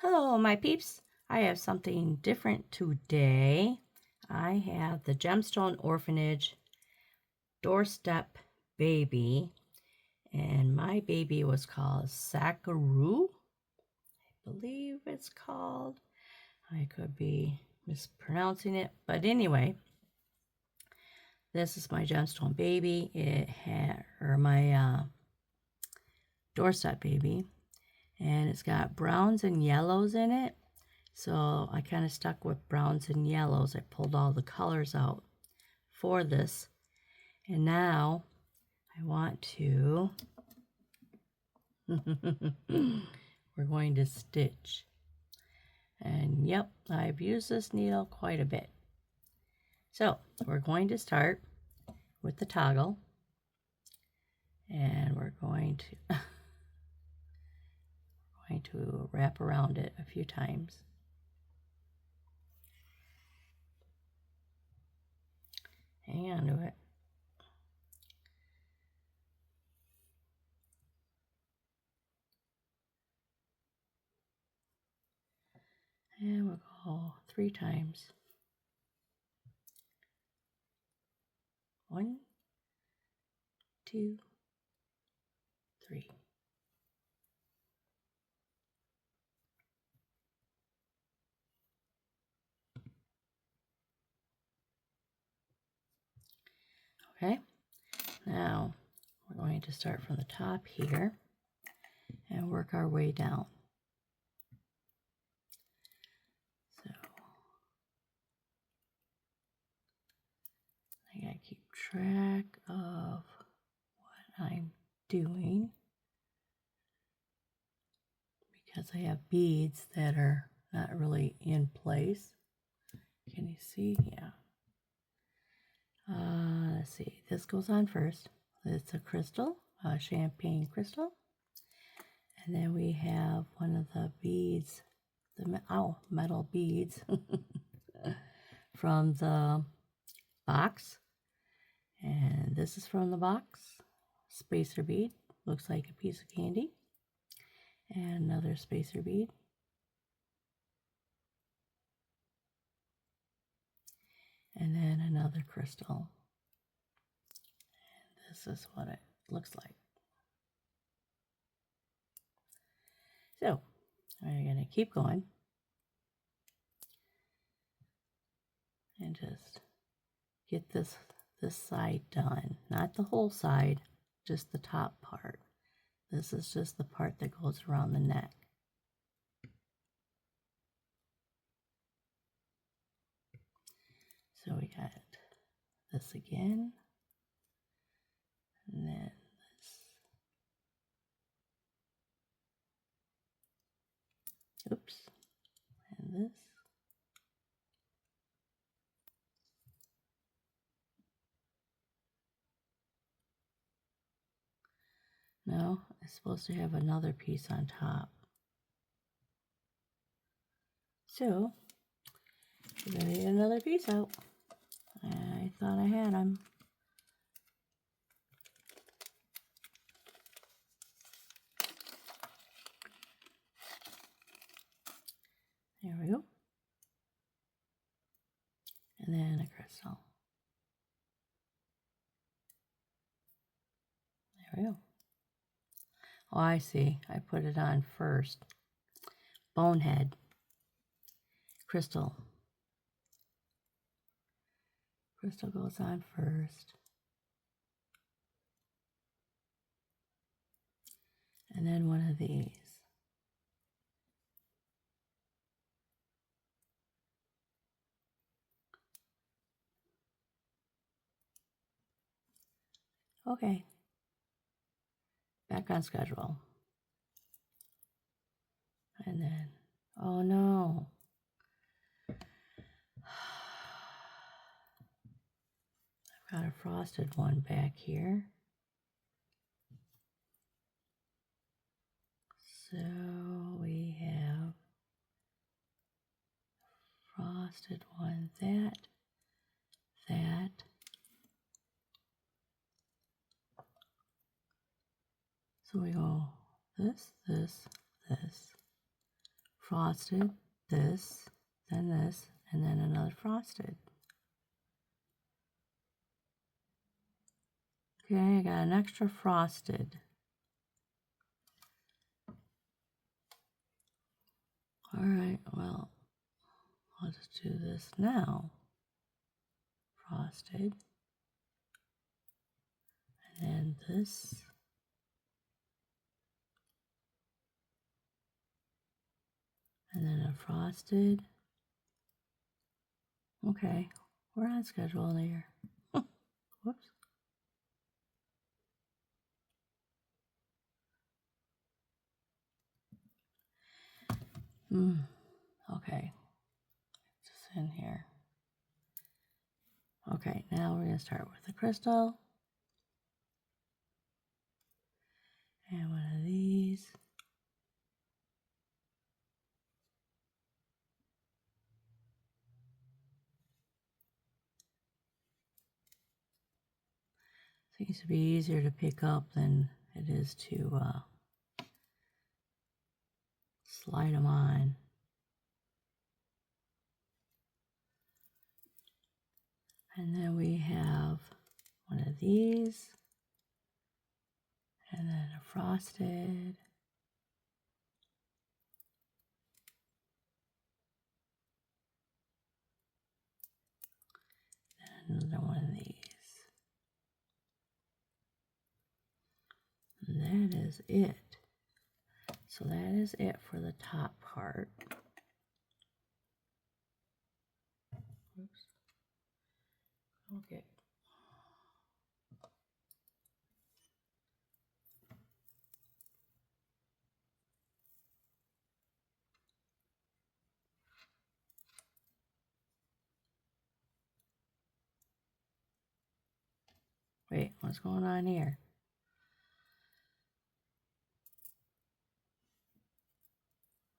Hello, my peeps. I have something different today. I have the Gemstone Orphanage Doorstep baby, and my baby was called Sakaru. I believe it's called. I could be mispronouncing it, but anyway, this is my Gemstone baby. My Doorstep baby, and it's got browns and yellows in it. So I kind of stuck with browns and yellows. I pulled all the colors out for this. And now I want to, we're going to stitch. And yep, I've used this needle quite a bit. So we're going to start with the toggle. And we're going to wrap around it a few times. Hang on to it. And we'll go 3 times. 1, 2, 3. Okay, now we're going to start from the top here and work our way down. So I gotta keep track of what I'm doing because I have beads that are not really in place. Can you see? Yeah. Let's see. This goes on first. It's a crystal, a champagne crystal. And then we have one of the beads, metal beads from the box. And this is from the box. Spacer bead. Looks like a piece of candy. And another spacer bead. And then another crystal. And this is what it looks like. So, we're going to keep going. And just get this side done. Not the whole side, just the top part. This is just the part that goes around the neck. So we got this again, and then this. Oops, and this. No, it's supposed to have another piece on top. So, we're going to get another piece out. I thought I had them. There we go. And then a crystal. There we go. Oh, I see. I put it on first. Bonehead. Crystal. Crystal goes on first. And then one of these. Okay. Back on schedule. And then, oh no. I've got a frosted one back here. So we have frosted one, that. So we go this, frosted, this, and then another frosted. Okay, I got an extra frosted. All right, well, I'll just do this now. Frosted. And then this. And then a frosted. Okay, we're on schedule there. Whoops. Okay, just in here. Okay, now we're going to start with the crystal. And one of these. Seems to be easier to pick up than it is to slide them on. And then we have one of these, and then a frosted, and another one of these. And that is it. So that is it for the top part. Oops. Okay. Wait, what's going on here?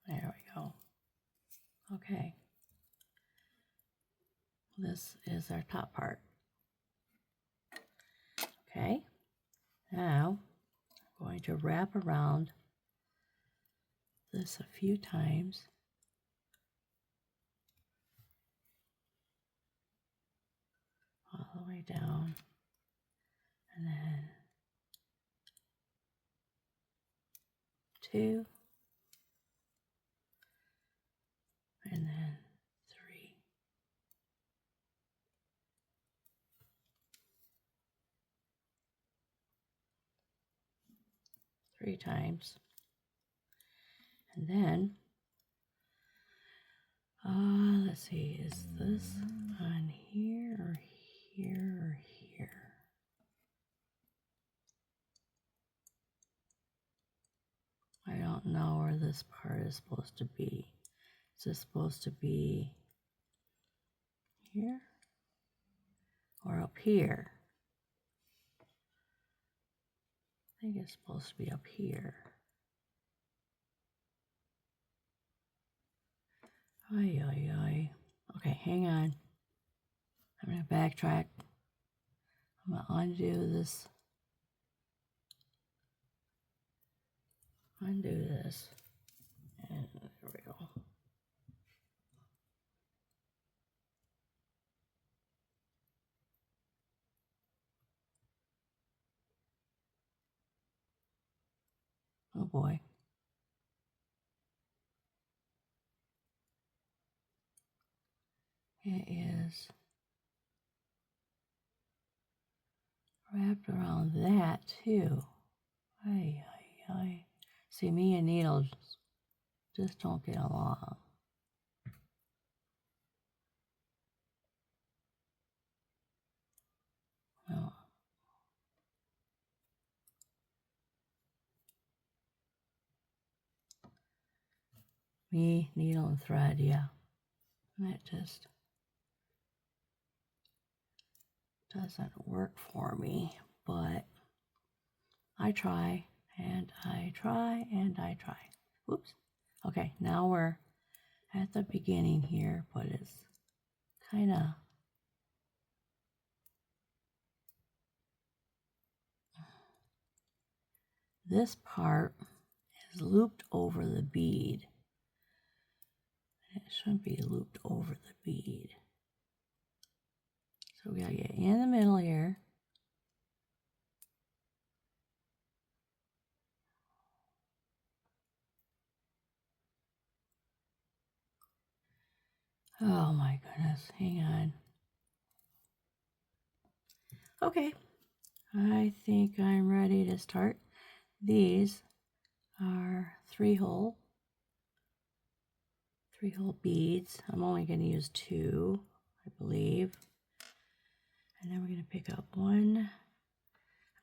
There we go. Okay. This is our top part. Okay. Now, I'm going to wrap around this a few times. All the way down. And then 2. And then 3. Three times. And then, let's see, is this on here or here or here? I don't know where this part is supposed to be. Is this supposed to be here or up here? I think it's supposed to be up here. Ay, ay, ay. Okay, hang on. I'm going to backtrack. I'm going to undo this. Undo this. And there we go. Oh boy. It is wrapped around that too. Ay, ay, ay. See, me and needles just don't get along. No. Me, needle, and thread, yeah. That just doesn't work for me, but I try, and I try, and I try. Whoops. Okay, now we're at the beginning here, but it's kind of this part is looped over the bead. It shouldn't be looped over the bead. So we gotta get in the middle here. Oh my goodness, hang on. Okay, I think I'm ready to start. These are three-hole beads. I'm only going to use 2, I believe. And then we're going to pick up one.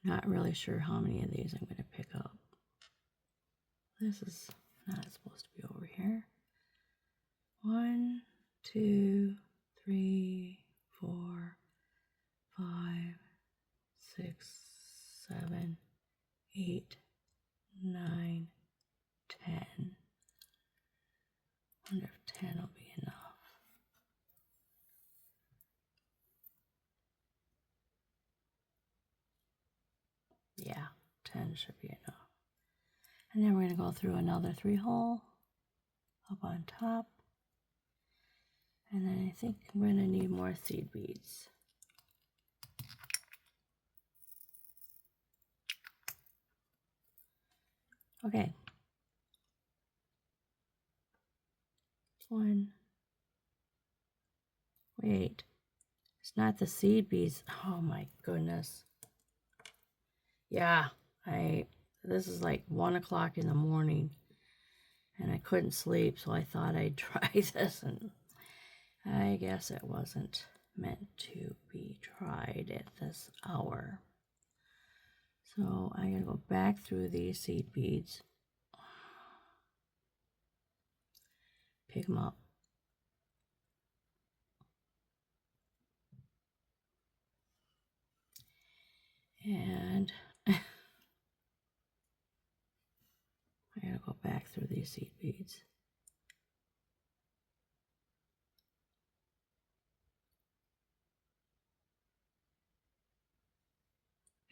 I'm not really sure how many of these I'm going to pick up. This is not supposed to be over here. 1, 2, 3, 4, 5, 6, 7, 8, 9, 10. I wonder if 10 will be enough. Yeah, 10 should be enough. And then we're going to go through another 3-hole up on top. And then I think I'm going to need more seed beads. Okay. 1. Wait. It's not the seed beads. Oh my goodness. Yeah, this is like 1 o'clock in the morning and I couldn't sleep, so I thought I'd try this, and I guess it wasn't meant to be tried at this hour. So I'm going to go back through these seed beads, pick them up. And I gotta go back through these seed beads.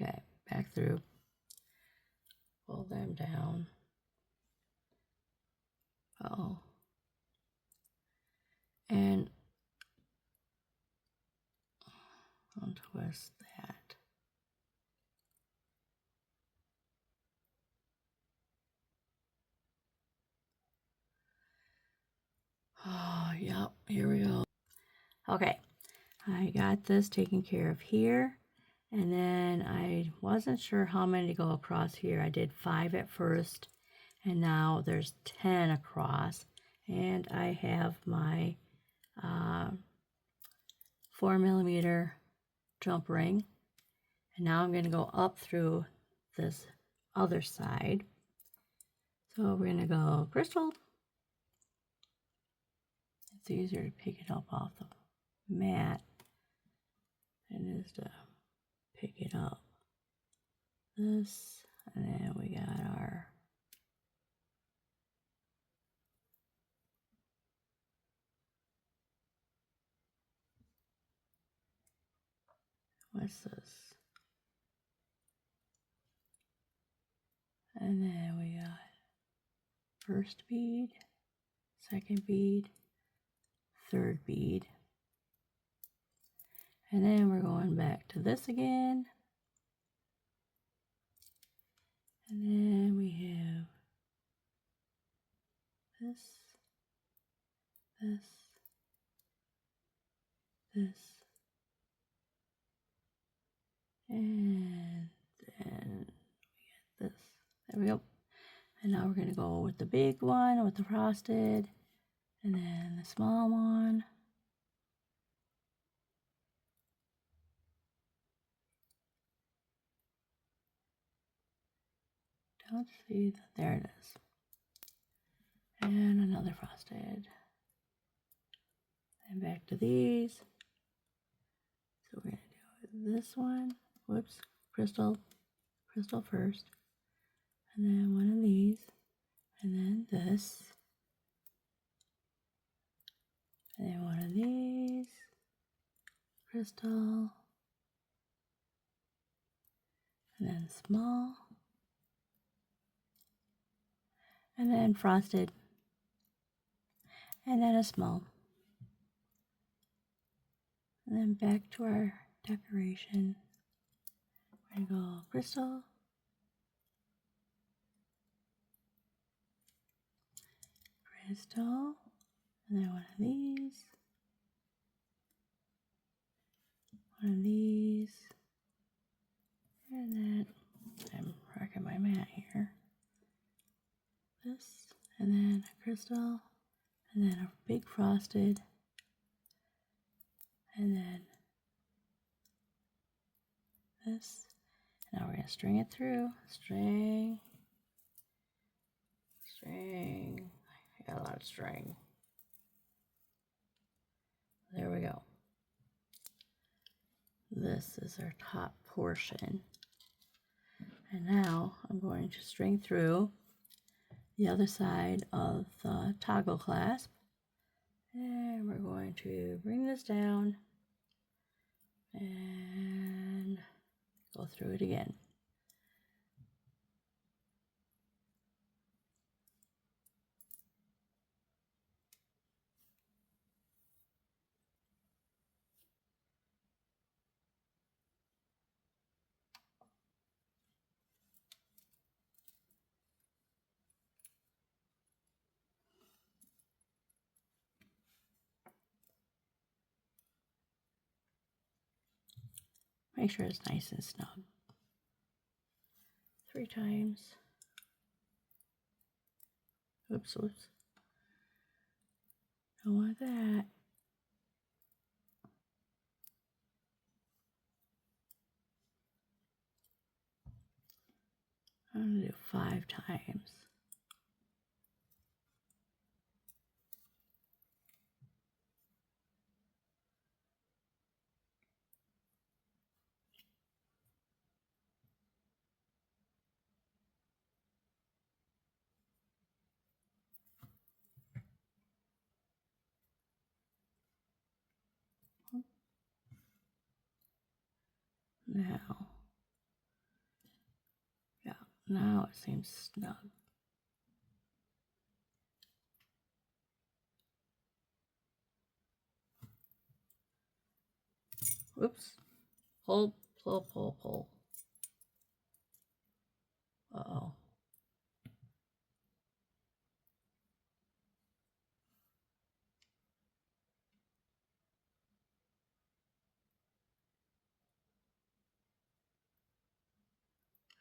Okay, back through. Pull them down. Uh-oh. And untwist that. Oh, yep, here we go. Okay, I got this taken care of here. And then I wasn't sure how many to go across here. I did 5 at first, and now there's 10 across. And I have my 4mm jump ring. And now I'm going to go up through this other side. So we're going to go crystal. It's easier to pick it up off the mat than it is to pick it up. This, and then we got our what's this? And then we got first bead, second bead, third bead. And then we're going back to this again. And then we have this, this, this, and then we get this. There we go. And now we're going to go with the big one with the frosted, and then the small one. Don't see that. There it is. And another frosted. And back to these. So we're going to do this one. Whoops. Crystal first. And then one of these. And then this. And then one of these. Crystal. And then small. And then frosted. and then a small. And then back to our decoration. We're going to go crystal, crystal, and then one of these, and then I'm wrecking my mat here. This, and then a crystal, and then a big frosted, and then this. Now we're going to string it through. String. I got a lot of string. There we go. This is our top portion. And now I'm going to string through the other side of the toggle clasp. And we're going to bring this down and go through it again. Make sure it's nice and snug. 3 times. Oops. Don't want that. I'm going to do 5 times. Now, yeah, now it seems snug. Oops. Pull. Uh-oh.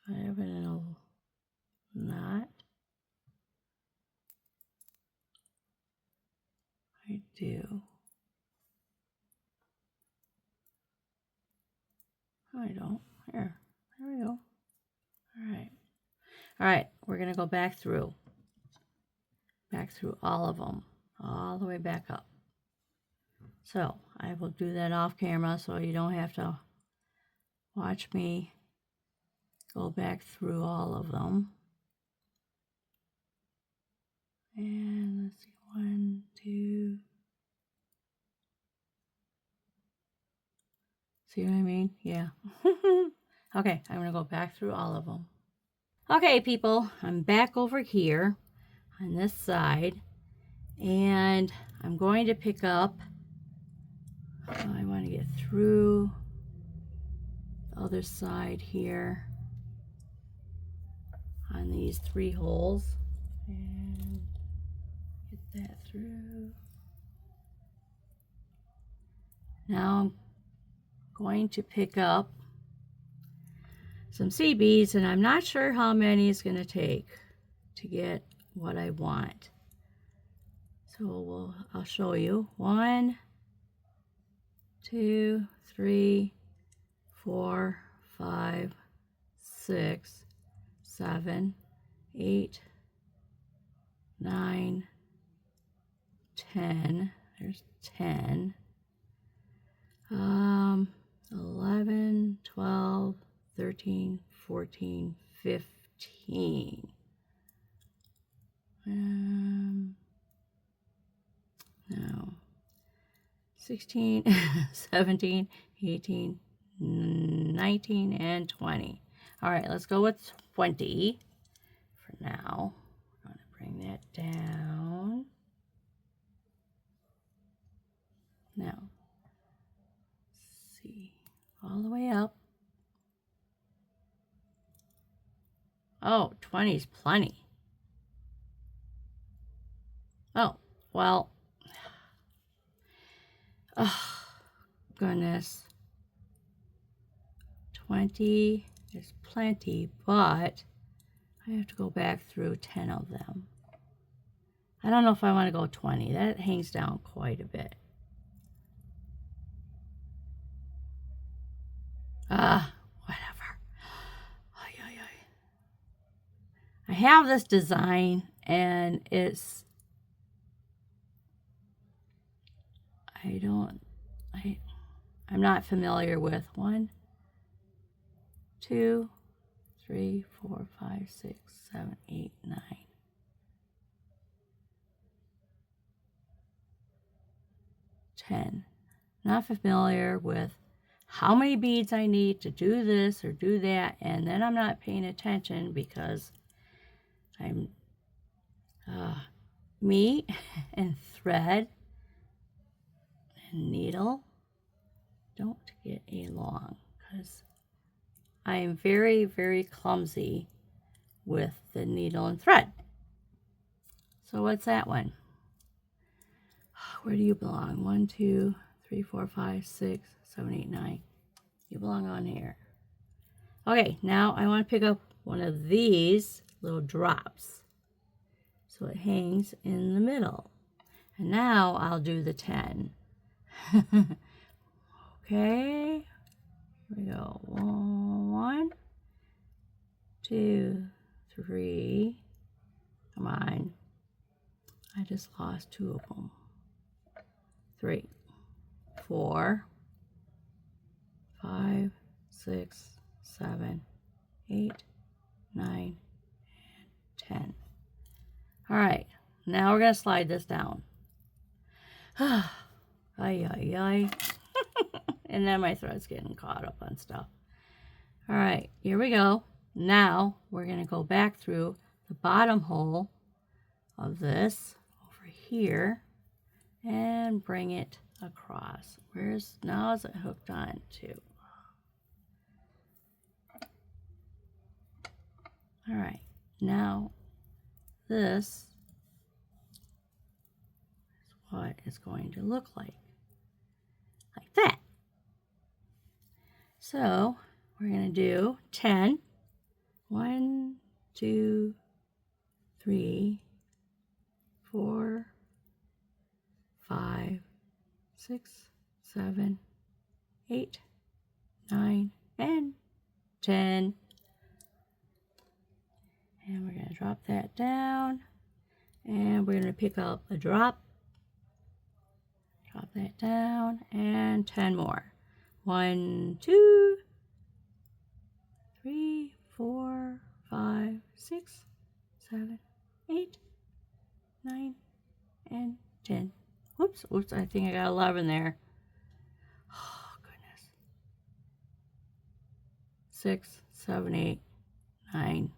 I have it in a knot. I do. I don't. Here. There we go. All right. We're going to go back through all of them, all the way back up. So I will do that off camera so you don't have to watch me go back through all of them. And let's see, 1, 2. See what I mean? Yeah. Okay, I'm going to go back through all of them. Okay, people, I'm back over here on this side, and I'm going to pick up, I want to get through the other side here on these 3 holes, and get that through. Now I'm going to pick up some seed beads, and I'm not sure how many it's going to take to get what I want. So I'll show you. 1, 2, 3, 4, 5, 6, 7, 8, 9, 10. There's 10. 11, 12, 13, 14, 15. No. 16, 17, 18, 19, and 20. All right, let's go with 20 for now. I'm going to bring that down. all the way up. Oh, 20 is plenty. Oh, well, oh, goodness. 20 is plenty, but I have to go back through 10 of them. I don't know if I want to go 20. That hangs down quite a bit. Whatever. Ay, ay, ay. I have this design, and it's, I'm not familiar with 1, 2, 3, 4, 5, 6, 7, 8, 9. 10. Not familiar with how many beads I need to do this or do that, and then I'm not paying attention because I'm me and thread and needle don't get along because I am very, very clumsy with the needle and thread. So what's that one? Where do you belong? 1, 2, 3, 4, 5, 6, 7, 8, 9. You belong on here. Okay, now I want to pick up one of these little drops. So it hangs in the middle. And now I'll do the 10. Okay, here we go. 1, 2, 3. Come on. I just lost 2 of them. 3, 4, 5, 6, 7, 8, 9, and 10. All right, now we're going to slide this down. Ay, ay, ay. And then my thread's getting caught up on stuff. All right, here we go. Now we're going to go back through the bottom hole of this over here and bring it across. Now is it hooked on to? All right, now this is what it's going to look like that. So we're going to do 10. 1, 2, 3, 4, 5, 6, 7, 8, 9, and 10. And we're going to drop that down. And we're going to pick up a drop. Drop that down. And 10 more. 1, 2, 3, 4, 5, 6, 7, 8, 9, and 10. Whoops, I think I got 11 there. Oh, goodness. 6, 7, 8, 9.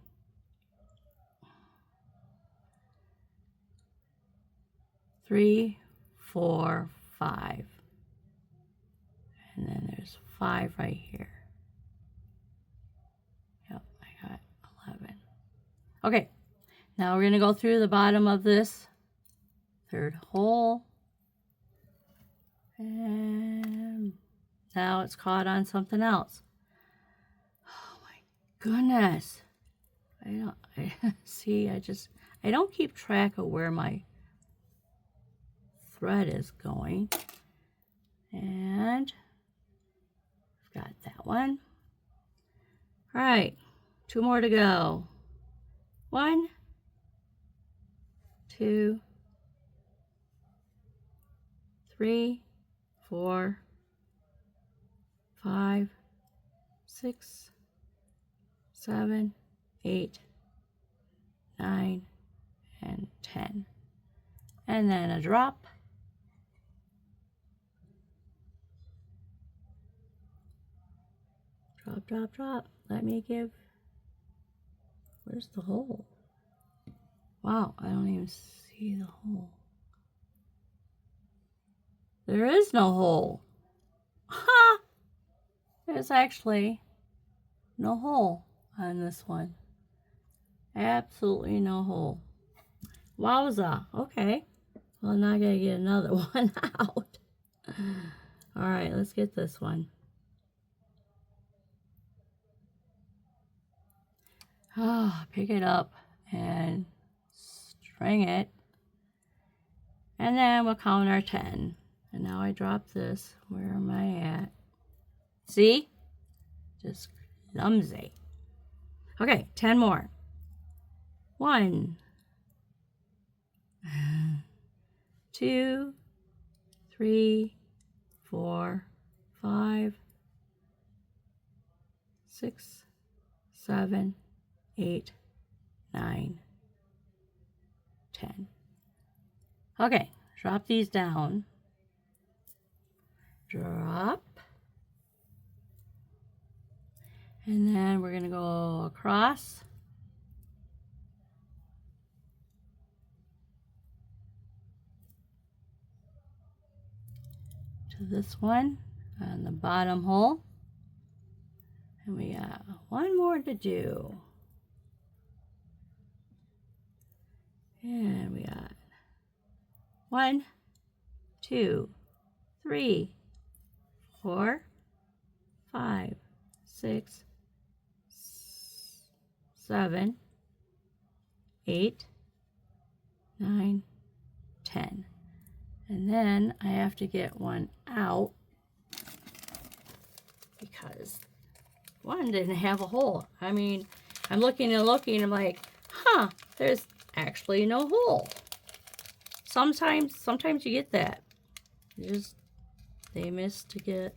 3, 4, 5. And then there's 5 right here. Yep, I got 11. Okay, now we're going to go through the bottom of this third hole. And now it's caught on something else. Oh my goodness. I don't keep track of where my thread is going. And I've got that one. All right, 2 more to go. 1, 2, 3, 4, 5, 6, 7, 8, 9, and 10. And then a drop. Drop, drop, drop. Let me give. Where's the hole? Wow, I don't even see the hole. There is no hole. Ha! there's actually no hole on this one. Absolutely no hole. Wowza. Okay. Well, now I gotta get another one out. Alright, let's get this one. Pick it up and string it. And then we'll count our 10. And now I drop this. Where am I at? See? Just clumsy. Okay, 10 more. 1, 2, 3, 4, 5, 6, 7, 8, 9, 10. Okay, drop these down. Drop. And then we're going to go across. To this one on the bottom hole. And we got one more to do. And we got 1, 2, 3, 4, 5, 6, 7, 8, 9, 10. And then I have to get one out because one didn't have a hole. I mean, I'm looking and looking, I'm like, there's actually no hole. Sometimes you get that. They miss to get.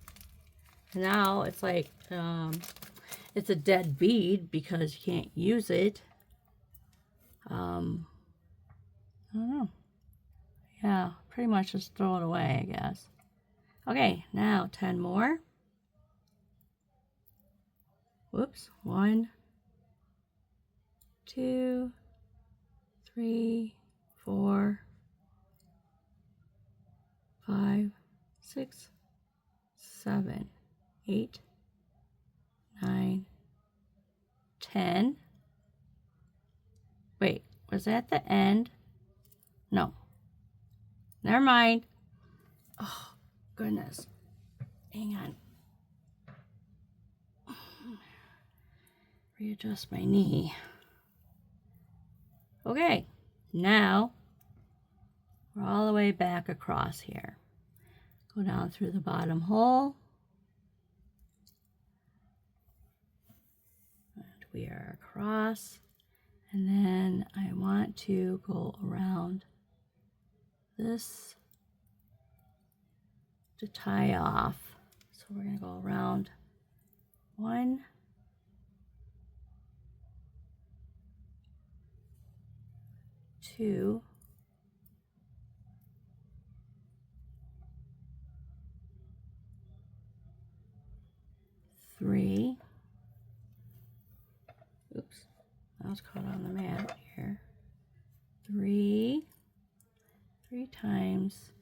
Now it's like, it's a dead bead because you can't use it. I don't know. Yeah, pretty much just throw it away, I guess. Okay, now 10 more. Whoops. 1, 2, 3, 4, 5, 6, 7, 8, 9, 10. Wait, was that the end? No. Never mind. Oh, goodness. Hang on. Readjust my knee. Okay, now we're all the way back across here. Go down through the bottom hole. And we are across. And then I want to go around this to tie off. So we're going to go around 1, 2, 3. Oops, I was caught on the mat here. 3 times,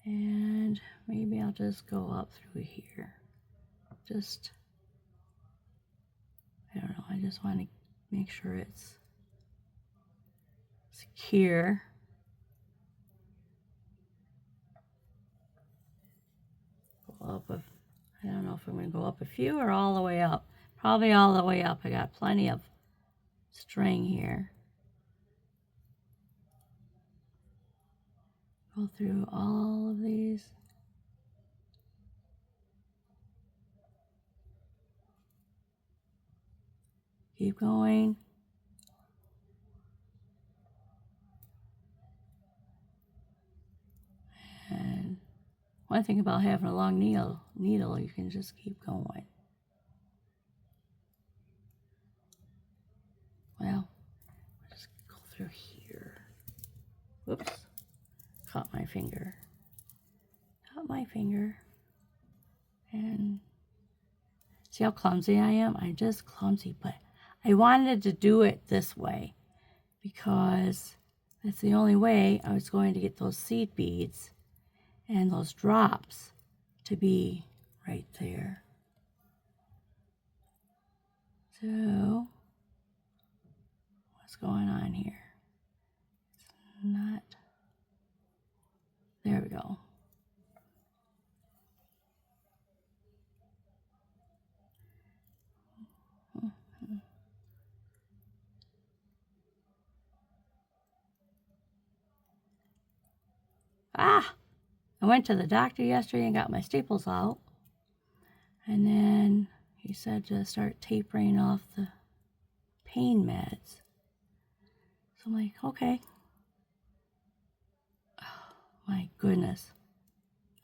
and maybe I'll just go up through here. I don't know, I just want to make sure it's secure. Go up I don't know if I'm going to go up a few or all the way up. Probably all the way up. I got plenty of string here. Go through all of these. Keep going. And one thing about having a long needle, you can just keep going. Well, I'll just go through here. Whoops. Caught my finger. And see how clumsy I am? I'm just clumsy, but I wanted to do it this way because that's the only way I was going to get those seed beads and those drops to be right there. So, what's going on here? It's not, there we go. Ah! I went to the doctor yesterday and got my staples out. And then he said to start tapering off the pain meds. So I'm like, okay. Oh, my goodness.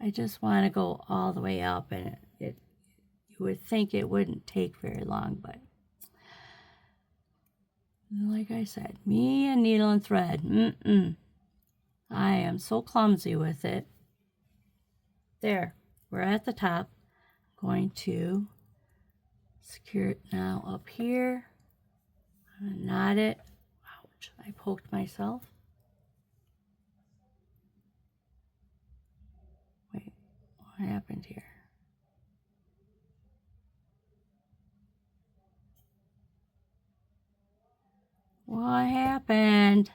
I just want to go all the way up, and you would think it wouldn't take very long, but like I said, me and needle and thread, I am so clumsy with it. There, we're at the top. I'm going to secure it now up here. I'm gonna knot it. Ouch, I poked myself. Wait, what happened here? What happened?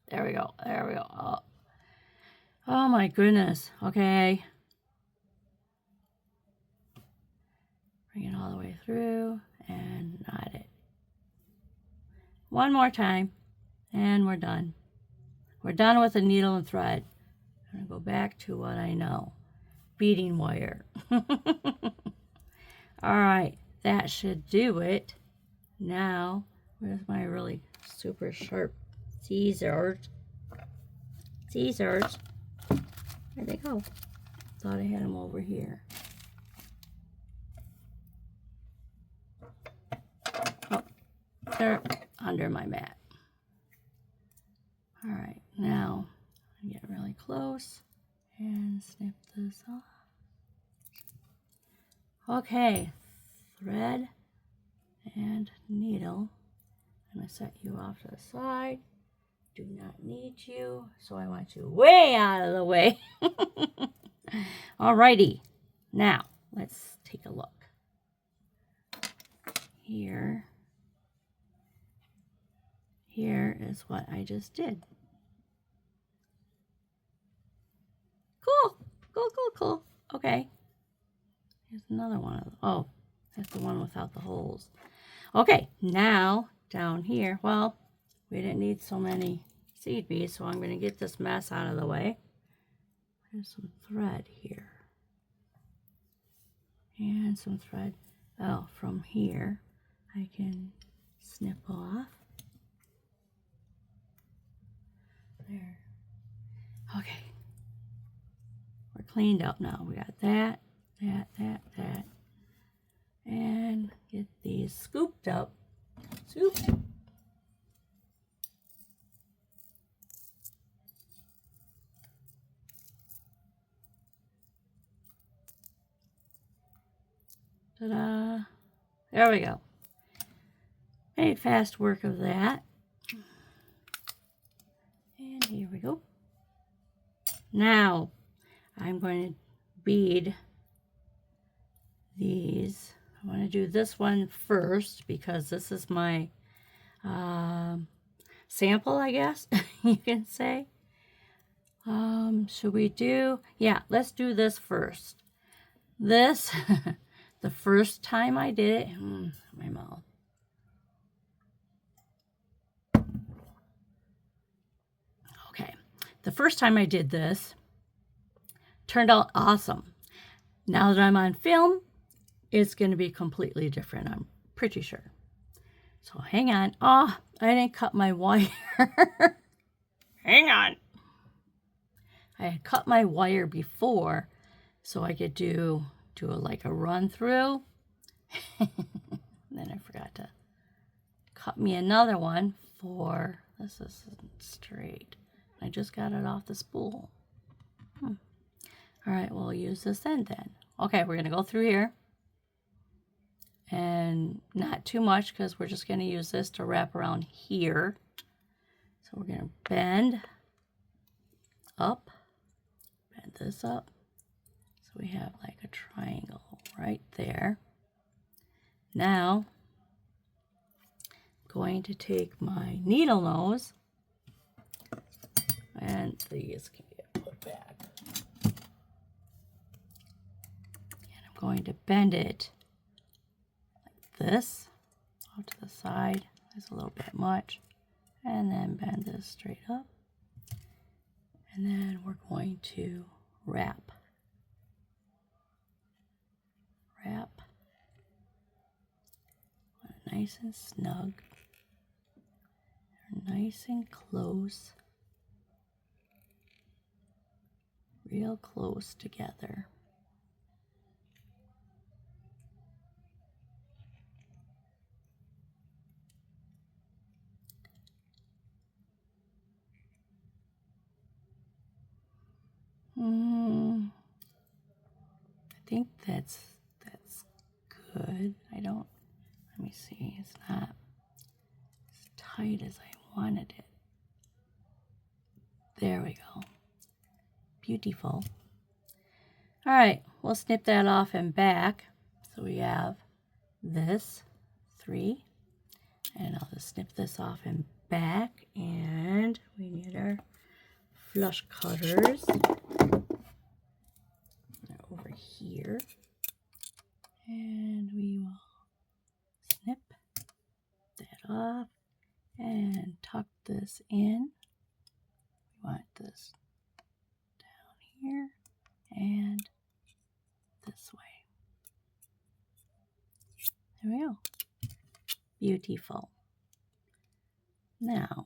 There we go. There we go. Oh my goodness. Okay. Bring it all the way through and knot it. One more time and we're done. We're done with the needle and thread. I'm going to go back to what I know. Beading wire. Alright, that should do it. Now, where's my really super sharp scissors? Scissors. Where'd they go? Thought I had them over here. Oh, they're under my mat. Alright, now I get really close and snip this off. Okay, thread and needle. I'm going to set you off to the side. Do not need you, so I want you way out of the way. Alrighty, now let's take a look. Here is what I just did. Cool, cool. Okay, here's another one of them. Oh, that's the one without the holes. Okay, now down here, well, we didn't need so many seed beads, so I'm going to get this mess out of the way. There's some thread here. And some thread. Oh, from here, I can snip off. There. Okay. We're cleaned up now. We got that. And get these scooped up. Scooped. Ta-da! There we go. Made fast work of that. And here we go. Now, I'm going to bead these. I want to do this one first because this is my sample, I guess you can say. Should we do? Yeah, let's do this first. This, the first time I did it, my mouth. Okay, the first time I did this turned out awesome. Now that I'm on film, it's going to be completely different, I'm pretty sure. So hang on. Oh, I didn't cut my wire. Hang on. I had cut my wire before so I could do like a run through. Then I forgot to cut me another one for, this isn't straight. I just got it off the spool. All right, we'll use this then. Okay, we're going to go through here. And not too much because we're just going to use this to wrap around here. So we're going to bend up, bend this up. So we have like a triangle right there. Now, I'm going to take my needle nose, and these can get put back. And I'm going to bend it like this, out to the side. That's a little bit much. And then bend this straight up. And then we're going to wrap. Wrap. Nice and snug. Nice and close. Real close together. I think that's good. Let me see, it's not as tight as I wanted it. There we go. Beautiful. All right, we'll snip that off and back. So we have this 3, and I'll just snip this off and back, and we need our flush cutters. They're over here, and we will snip that off and tuck this in. We want this down here and this way. There we go. Beautiful. Now,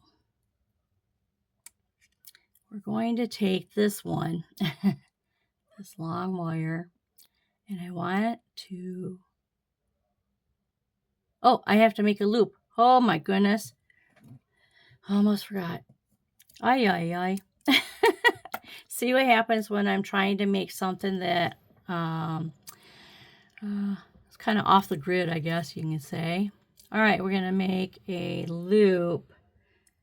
we're going to take this one, this long wire, and I want to, oh, I have to make a loop. Oh my goodness. Almost forgot. Ay. See what happens when I'm trying to make something that it's kind of off the grid, I guess you can say. All right, we're going to make a loop.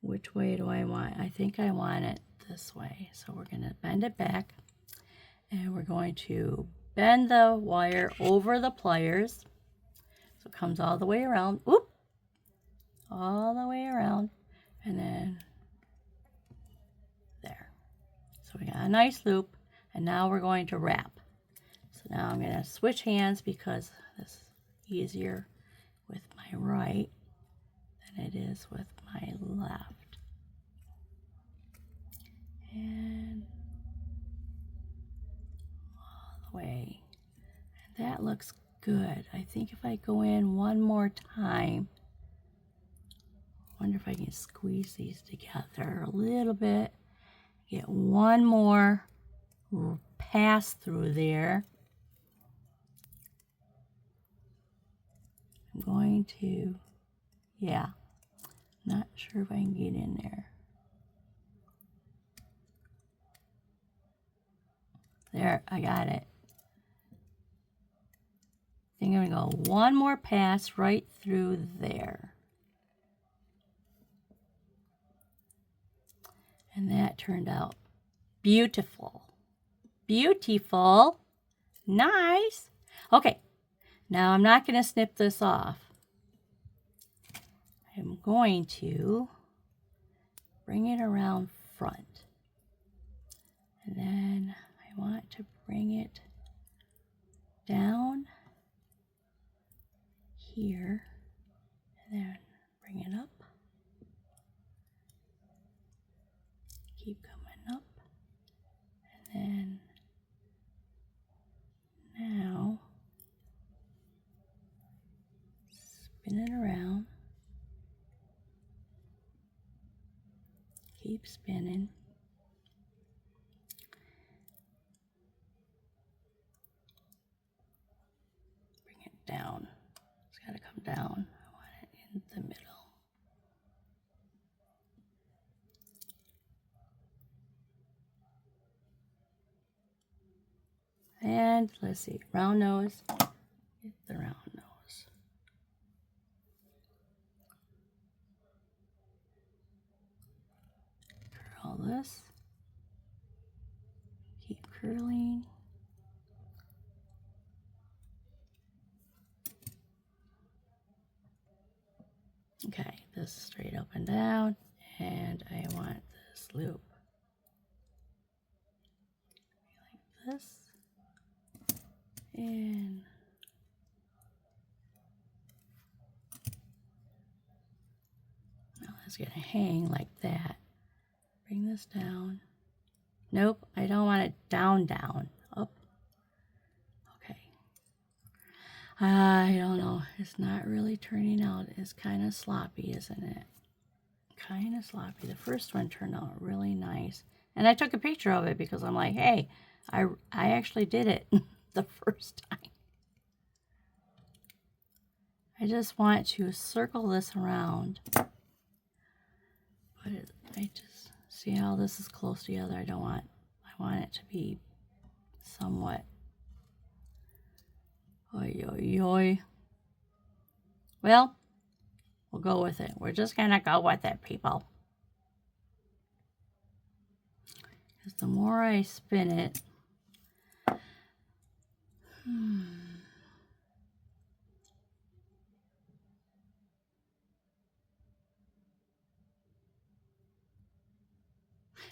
Which way do I want? I think I want it this way. So we're going to bend it back, and we're going to bend the wire over the pliers. So it comes all the way around. Oop! All the way around. And then there. So we got a nice loop, and now we're going to wrap. So now I'm going to switch hands because this is easier with my right than it is with my left. And all the way. And that looks good. I think if I go in one more time, I wonder if I can squeeze these together a little bit. Get one more pass through there. I'm going to, yeah, not sure if I can get in there. There, I got it. I think I'm going to go one more pass right through there. And that turned out beautiful. Beautiful. Nice. Okay, now I'm not going to snip this off. I'm going to bring it around front. And then I want to bring it down here, and then bring it up. Keep coming up, and then now spin it around. Keep spinning. Bring it down. It's got to come down. I want it in the middle. And let's see, round nose. Get the round nose. Curl this. Keep curling. down, and I want this loop like this, and now it's going to hang like that. Bring this down. Nope, I don't want it down, up. Okay. I don't know. It's not really turning out. It's kind of sloppy, isn't it? Kind of sloppy. The first one turned out really nice. And I took a picture of it because I'm like, hey, I actually did it the first time. I just want to circle this around. But I just see how this is close together. I want it to be somewhat. Oy, oy, oy. Well, we'll go with it. We're just gonna go with it, people. Because the more I spin it,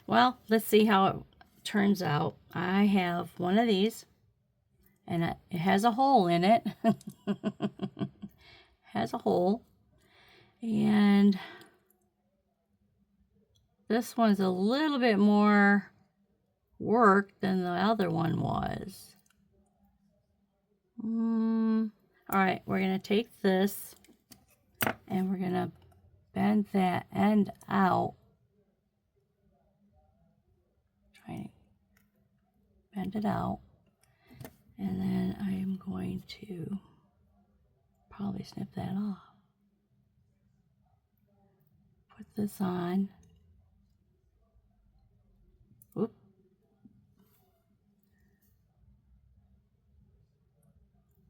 well, let's see how it turns out. I have one of these, and it has a hole in it. Has a hole. And this one's a little bit more work than the other one was. All right, we're going to take this and we're going to bend that end out. Try to bend it out. And then I am going to probably snip that off. Put this on. Whoop.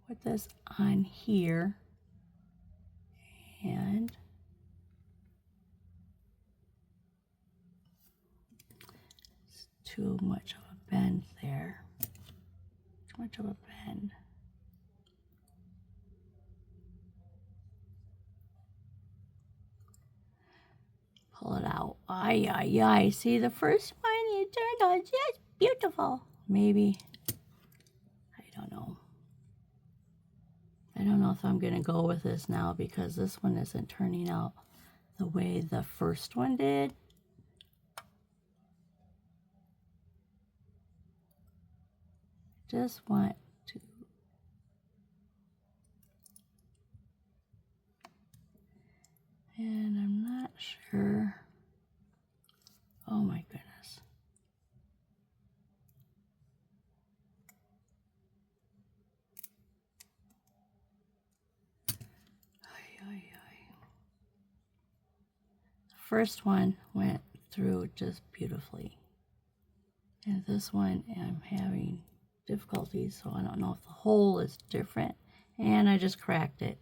Put this on here. And it's too much of a bend there. Too much of a bend. Pull it out. Ay, ay, ay. See, the first one, it turned out just beautiful. Maybe. I don't know. I don't know if I'm going to go with this now because this one isn't turning out the way the first one did. Just want to. And I'm not sure. Oh my goodness. Ay, ay, ay. The first one went through just beautifully. And this one I'm having difficulties, so I don't know if the hole is different. And I just cracked it.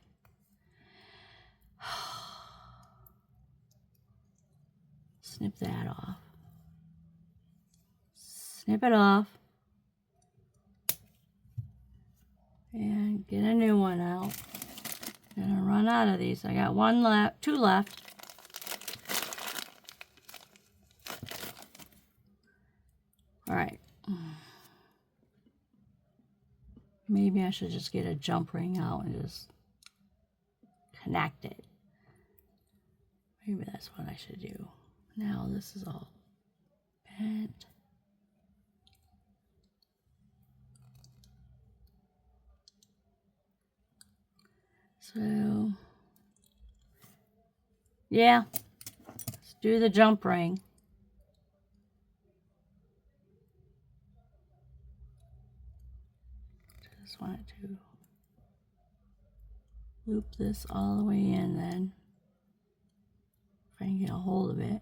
Snip that off. Snip it off. And get a new one out. Gonna run out of these. I got one left, two left. All right. Maybe I should just get a jump ring out and just connect it. Maybe that's what I should do. Now this is all bent. So, yeah, let's do the jump ring. Just want to loop this all the way in then. If I can get a hold of it.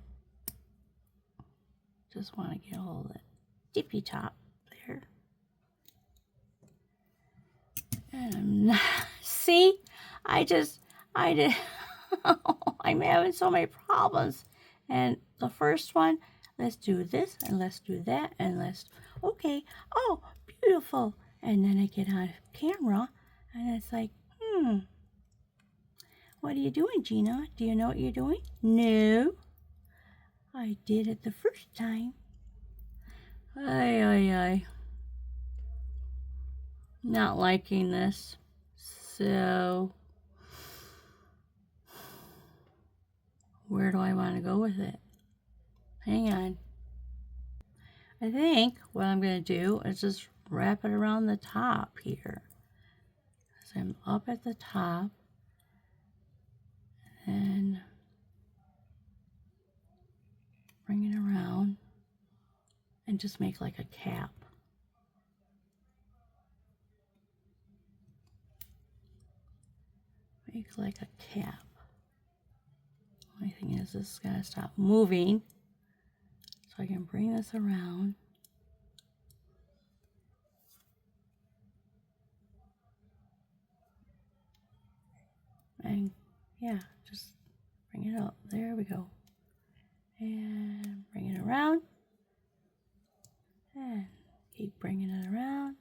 Just want to get a hold of it. Tippy top there. And I'm not, see, I did, I'm having so many problems. And the first one, let's do this and let's do that and let's, okay, oh, beautiful. And then I get on camera and it's like, What are you doing, Gina? Do you know what you're doing? No. I did it the first time. Ay, ay, ay. Not liking this. So, where do I want to go with it? Hang on. I think what I'm going to do is just wrap it around the top here. So I'm up at the top. And bring it around and just make like a cap. Make like a cap. Only thing is this is gotta stop moving so I can bring this around. And yeah, just bring it up. There we go. And bring it around. And keep bringing it around.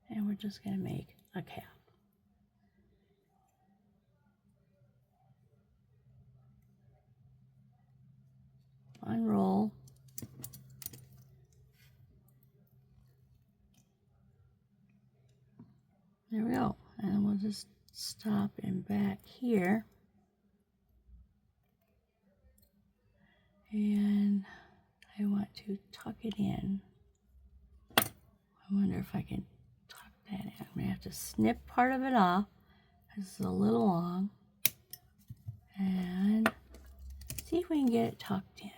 And we're just gonna make a cap. Unroll. There we go. And we'll just stop in back here. And I want to tuck it in. I wonder if I can tuck that in. I'm going to have to snip part of it off. This is a little long. And see if we can get it tucked in.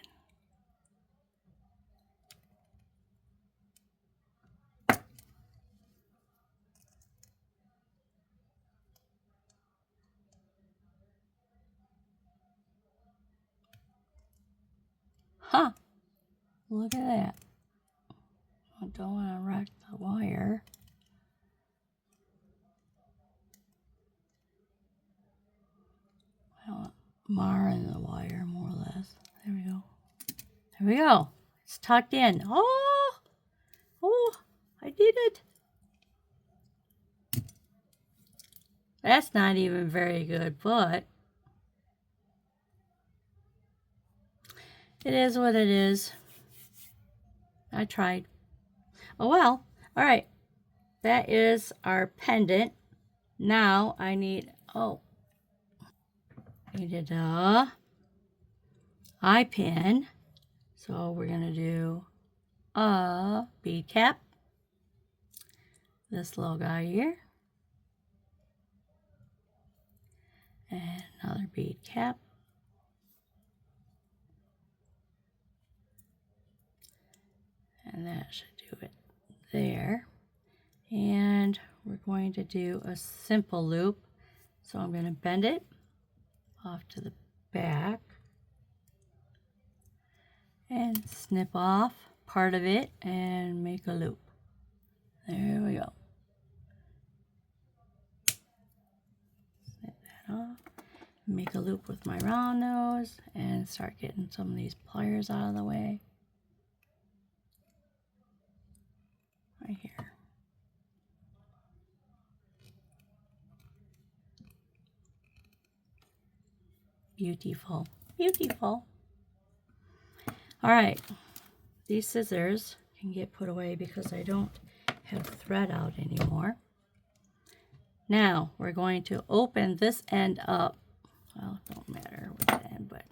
Huh! Look at that. I don't want to wreck the wire. I don't want marring the wire, more or less. There we go. There we go. It's tucked in. Oh! Oh! I did it! That's not even very good, but it is what it is. I tried. Oh well. All right. That is our pendant. Now I need, needed a eye pin. So we're going to do a bead cap. This little guy here. And another bead cap. And that should do it there. And we're going to do a simple loop. So I'm going to bend it off to the back and snip off part of it and make a loop. There we go. Snip that off. Make a loop with my round nose and start getting some of these pliers out of the way. Right here. Beautiful. Beautiful. All right. These scissors can get put away because I don't have thread out anymore. Now we're going to open this end up. Well, it don't matter which end, but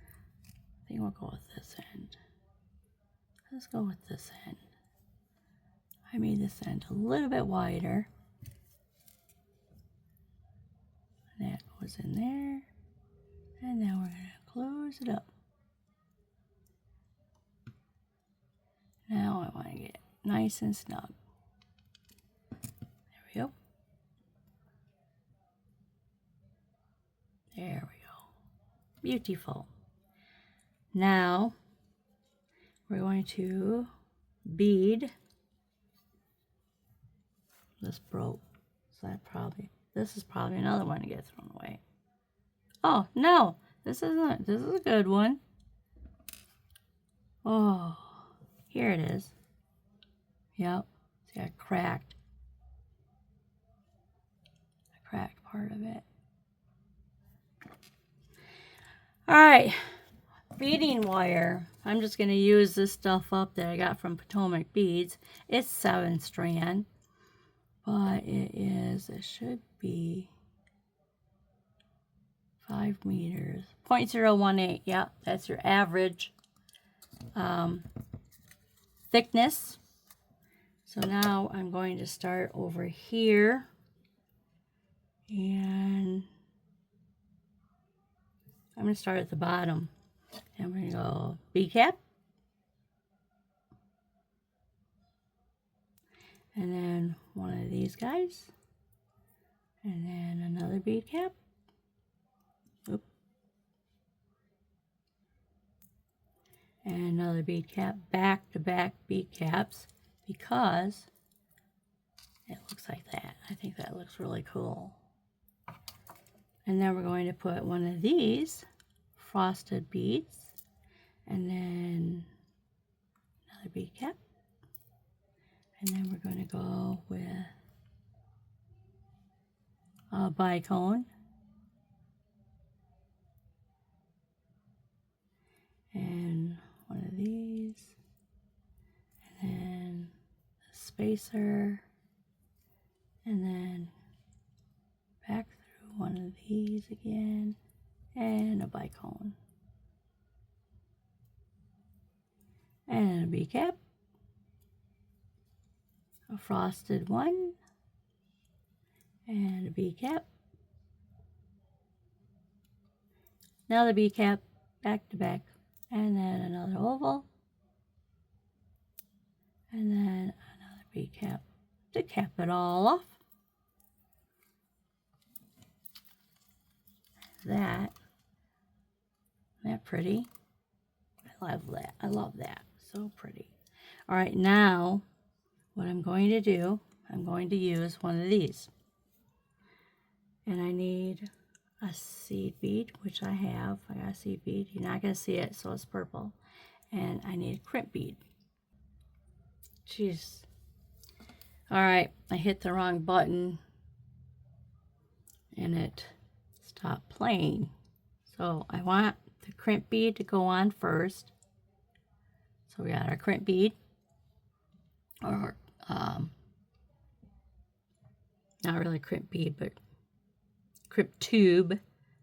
I think we'll go with this end. Let's go with this end. I made this end a little bit wider. And that goes in there. And now we're going to close it up. Now I want to get it nice and snug. There we go. There we go. Beautiful. Now we're going to bead. This broke. So this is probably another one to get thrown away. Oh, no. This isn't. This is a good one. Oh, here it is. Yep. See, I cracked part of it. All right, beading wire. I'm just going to use this stuff up that I got from Potomac Beads. It's 7 strand, but it should be 5 meters. 0.018, yeah, that's your average thickness. So now I'm going to start over here, and I'm going to start at the bottom. And we're going to go bead cap, and then one of these guys, and then another bead cap. Oop. And another bead cap, back to back bead caps, because it looks like that. I think that looks really cool. And then we're going to put one of these frosted beads, and then another bead cap, and then we're going to go with a bicone, and one of these, and then a spacer, and then back through one of these again, and a bicone, and a bead cap, a frosted one, and a bead cap, another bead cap, back to back, and then another oval, and then another bead cap to cap it all off. That, isn't that pretty? I love that. I love that. So pretty. All right, now what I'm going to do, I'm going to use one of these. And I need a seed bead, which I have. I got a seed bead. You're not going to see it, so it's purple. And I need a crimp bead. Jeez. All right, I hit the wrong button and it stopped playing. So I want the crimp bead to go on first. So we got our crimp bead, or not really crimp bead, but crimp tube.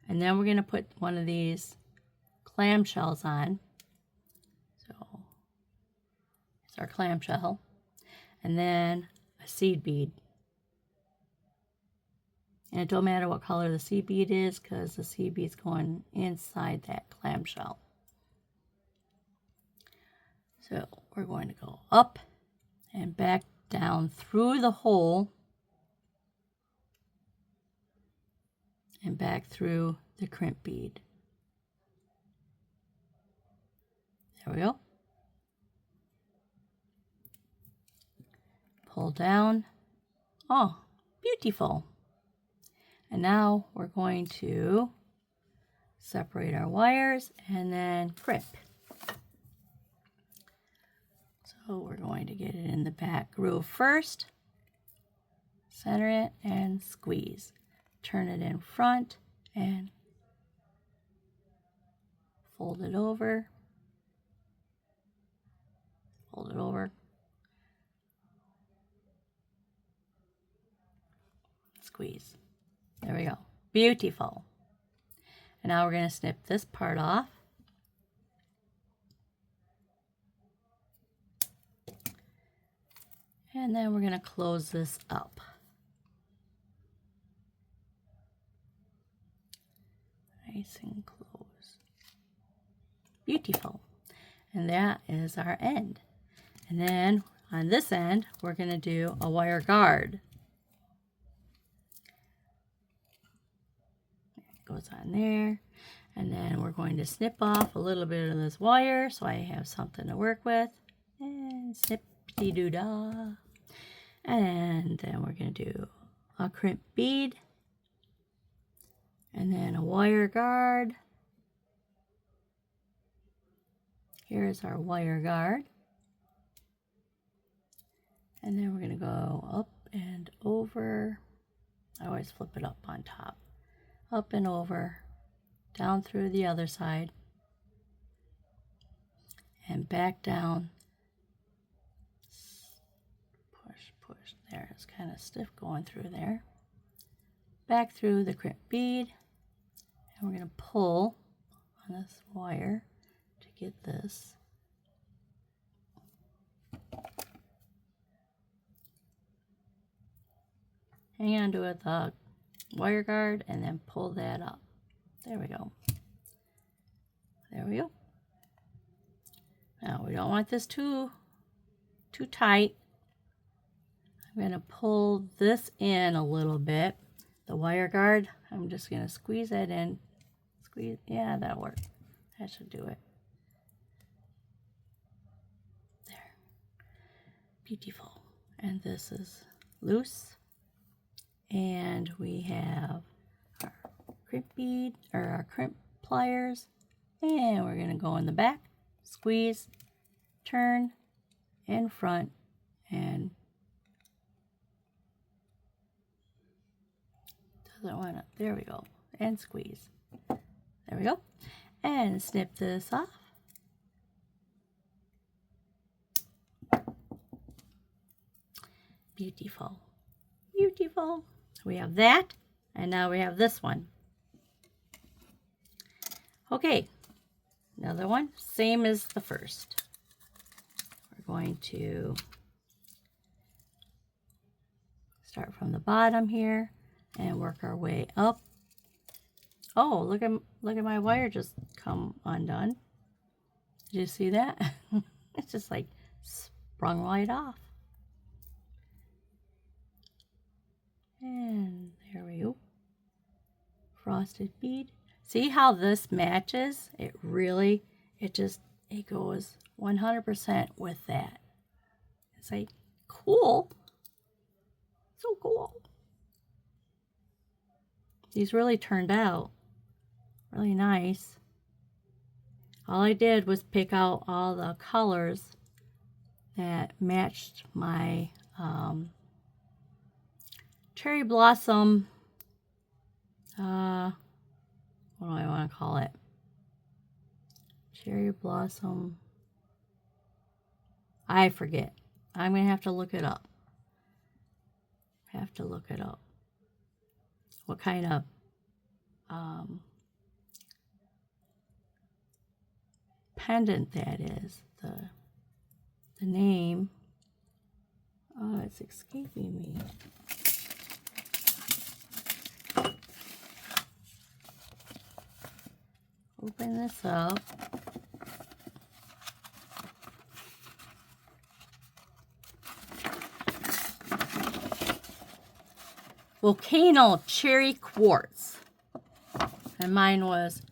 And then we're going to put one of these clamshells on. So it's our clamshell. And then a seed bead. And it don't matter what color the seed bead is, because the seed bead's going inside that clamshell. So we're going to go up and back down through the hole and back through the crimp bead. There we go. Pull down. Oh, beautiful. And now we're going to separate our wires and then crimp. So we're going to get it in the back groove first, center it, and squeeze. Turn it in front and fold it over, squeeze. There we go. Beautiful. And now we're going to snip this part off. And then we're going to close this up. Nice and close. Beautiful. And that is our end. And then on this end, we're going to do a wire guard. It goes on there. And then we're going to snip off a little bit of this wire so I have something to work with. And snip-de-doo-dah. And then we're going to do a crimp bead. And then a wire guard. Here's our wire guard. And then we're going to go up and over. I always flip it up on top. Up and over. down through the other side, and back down. Push, push. There, it's kind of stiff going through there. Back through the crimp bead, and we're going to pull on this wire to get this. Hang on to it, the wire guard, and then pull that up. There we go. There we go. Now we don't want this too tight. I'm going to pull this in a little bit. The wire guard, I'm just going to squeeze that in. Squeeze, yeah, that'll work. That should do it. There. Beautiful. And this is loose. And we have our crimp bead, or our crimp pliers. And we're going to go in the back, squeeze, turn, in front, and doesn't want to, there we go, and squeeze. There we go. And snip this off. Beautiful. Beautiful. We have that, and now we have this one. Okay, another one, same as the first. We're going to start from the bottom here and work our way up. Oh, look at my wire just come undone. Did you see that? It's just like sprung right off. And there we go. Frosted bead. See how this matches? It really, it goes 100% with that. It's like, cool. So cool. These really turned out really nice. All I did was pick out all the colors that matched my cherry blossom, what do I want to call it? Cherry blossom, I forget. I'm going to have to look it up. What kind of pendant that is. The name. Oh, it's escaping me. Open this up. Volcano Cherry Quartz. And mine was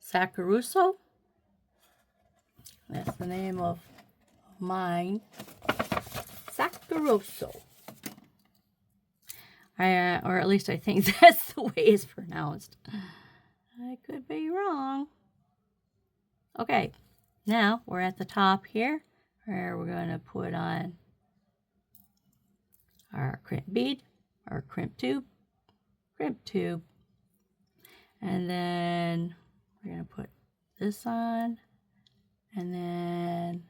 Saccharuso. That's the name of mine. Saccharuso. Or at least I think that's the way it's pronounced. I could be wrong. Okay, now we're at the top here where we're going to put on our crimp bead, our crimp tube, and then we're going to put this on, and then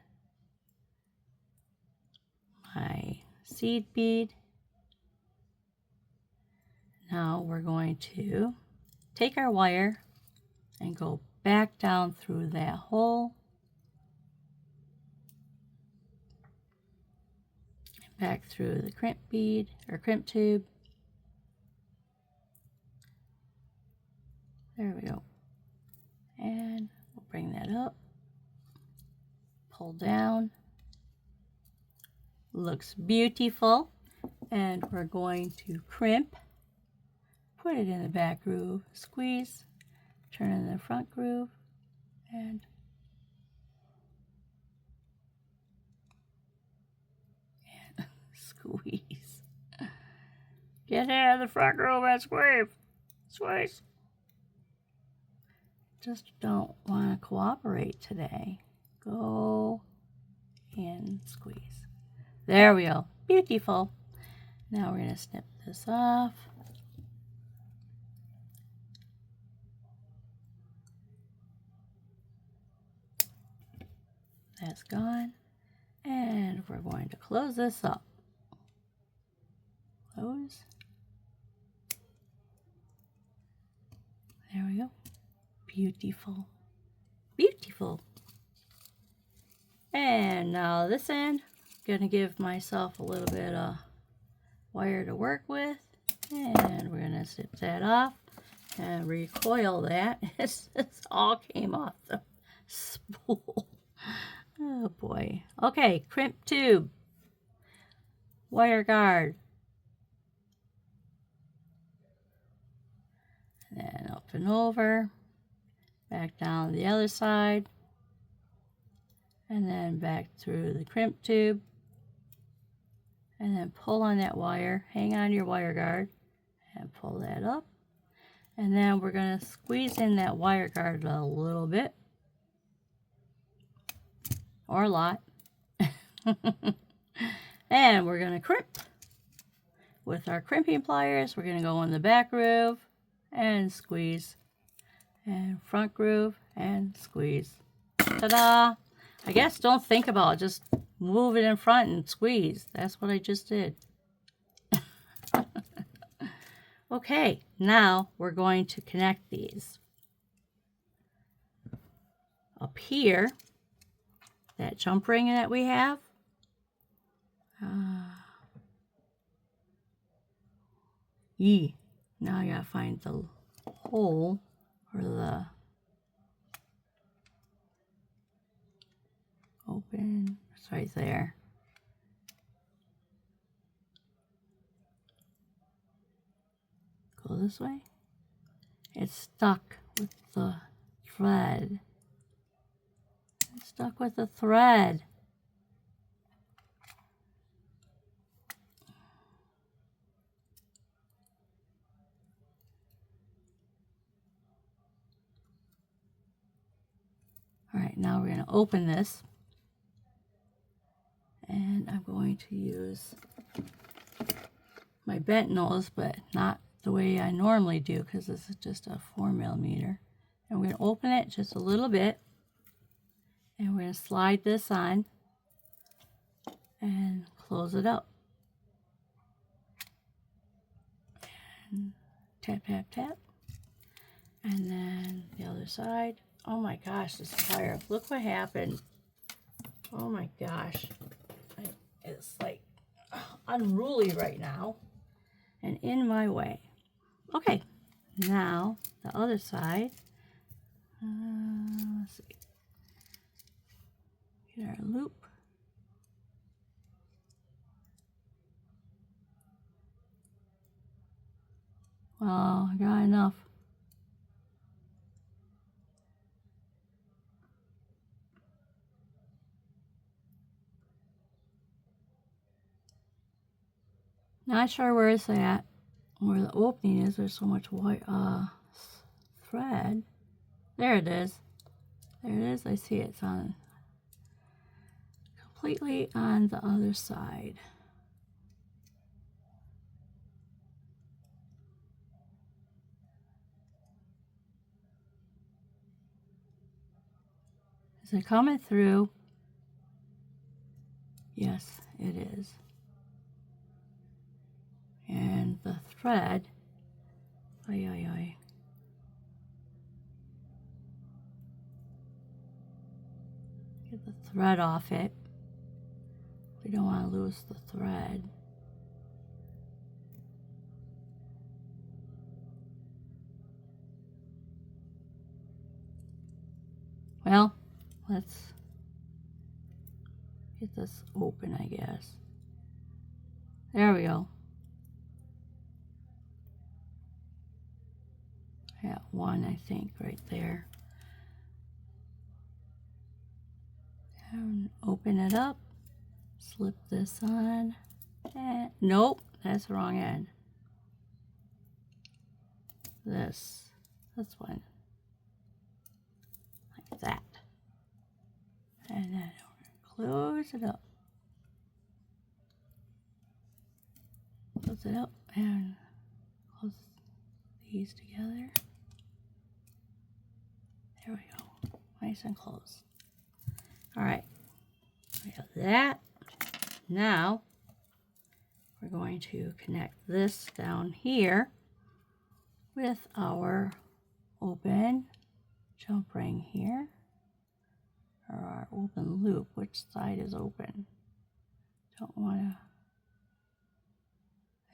my seed bead. Now we're going to take our wire and go back down through that hole, back through the crimp bead or crimp tube. There we go. And we'll bring that up, pull down. Looks beautiful. And we're going to crimp, put it in the back groove, squeeze, turn in the front groove, and squeeze. Get out of the front groove and squeeze. Squeeze. Just don't want to cooperate today. Go and squeeze. There we go. Beautiful. Now we're going to snip this off. That's gone. And we're going to close this up. Close. There we go. Beautiful. Beautiful. And now this end, I'm gonna give myself a little bit of wire to work with. And we're gonna zip that off and recoil that. This all came off the spool. Oh boy. Okay, crimp tube. Wire guard. And up and over. Back down the other side. And then back through the crimp tube. And then pull on that wire. Hang on to your wire guard. And pull that up. And then we're going to squeeze in that wire guard a little bit. Or a lot. And we're going to crimp. With our crimping pliers, we're going to go in the back groove and squeeze. And front groove and squeeze. Ta-da! I guess don't think about it. Just move it in front and squeeze. That's what I just did. Okay, now we're going to connect these. Up here, that jump ring that we have. Now I gotta find the hole or the open. It's right there. Go this way. It's stuck with the thread. It's stuck with the thread. All right, now we're going to open this. And I'm going to use my bent nose, but not the way I normally do because this is just a 4mm. And we're going to open it just a little bit. And we're going to slide this on and close it up. And tap, tap, tap. And then the other side. Oh my gosh, this wire. Look what happened. Oh my gosh. It's like unruly right now and in my way. Okay, now the other side. Let's see. Get our loop. Well, I got enough. Not sure where it's at, where the opening is. There's so much white thread. There it is. There it is. I see it's on completely on the other side. Is it coming through? Yes, it is. And the thread, get the thread off it. We don't want to lose the thread. Well, let's get this open, I guess. There we go. Got one, I think, right there. And open it up. Slip this on. And nope, that's the wrong end. This one. Like that. And then close it up. Close it up and close these together. There we go. Nice and close. All right, We have that. Now we're going to connect this down here with our open jump ring here, or our open loop. Which side is open? Don't want to.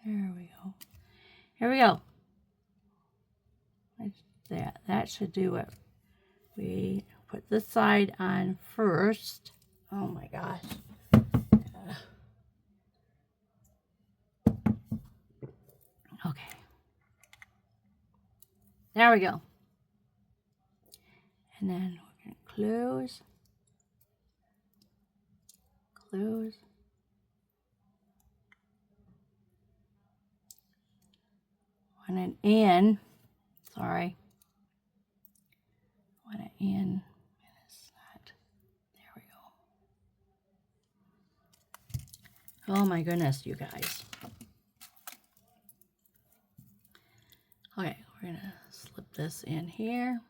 There we go. Here we go. That should do it. We put this side on first. Oh my gosh. Okay. There we go. And then we're going to close. Close. Want it in. Sorry. Want it in. And it's not. There we go. Oh my goodness, you guys. Okay, we're going to slip this in here.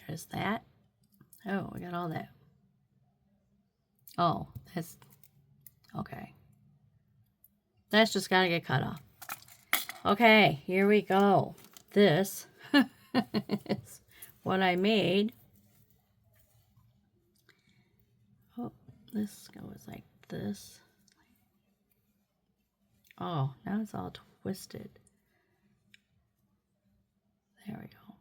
There's that. Oh, we got all that. Oh, that's okay. That's just got to get cut off. Okay, here we go. This is what I made. Oh, this goes like this. Oh, now it's all twisted. There we go.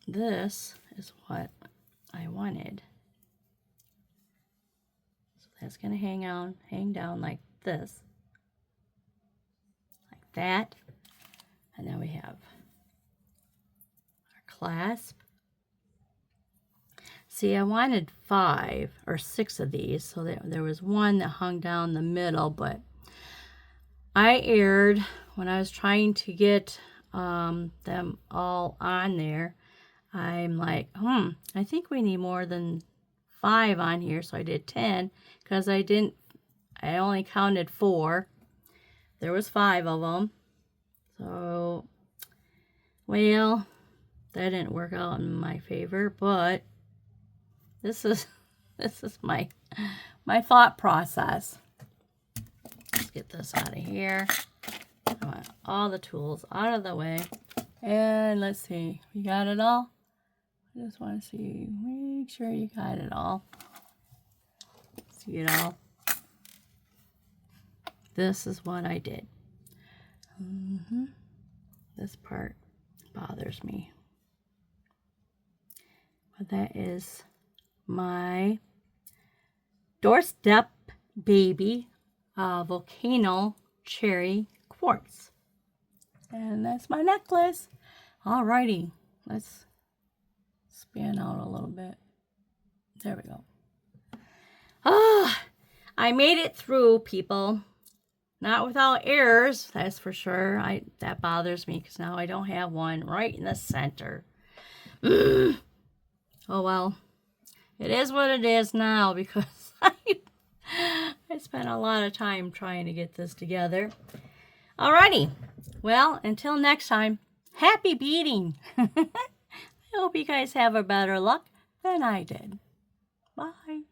This is what I wanted. So that's going to hang down like this. Like that. And then we have our clasp. See, I wanted 5 or 6 of these, so there was one that hung down the middle, but I erred when I was trying to get them all on there. I'm like, I think we need more than 5 on here, so I did 10, because I only counted 4. There was 5 of them. So, well, that didn't work out in my favor, but this is my thought process. Let's get this out of here. I want all the tools out of the way. And let's see, you got it all? I just want to see, make sure you got it all. See it all? This is what I did. This part bothers me. But that is my Doorstep Baby Volcano Cherry Quartz. And that's my necklace. Alrighty, let's span out a little bit. There we go. I made it through, people. Not without errors, that's for sure. That bothers me because now I don't have one right in the center. Oh well, it is what it is now because I spent a lot of time trying to get this together. Alrighty, well, until next time, happy beading. I hope you guys have a better luck than I did. Bye.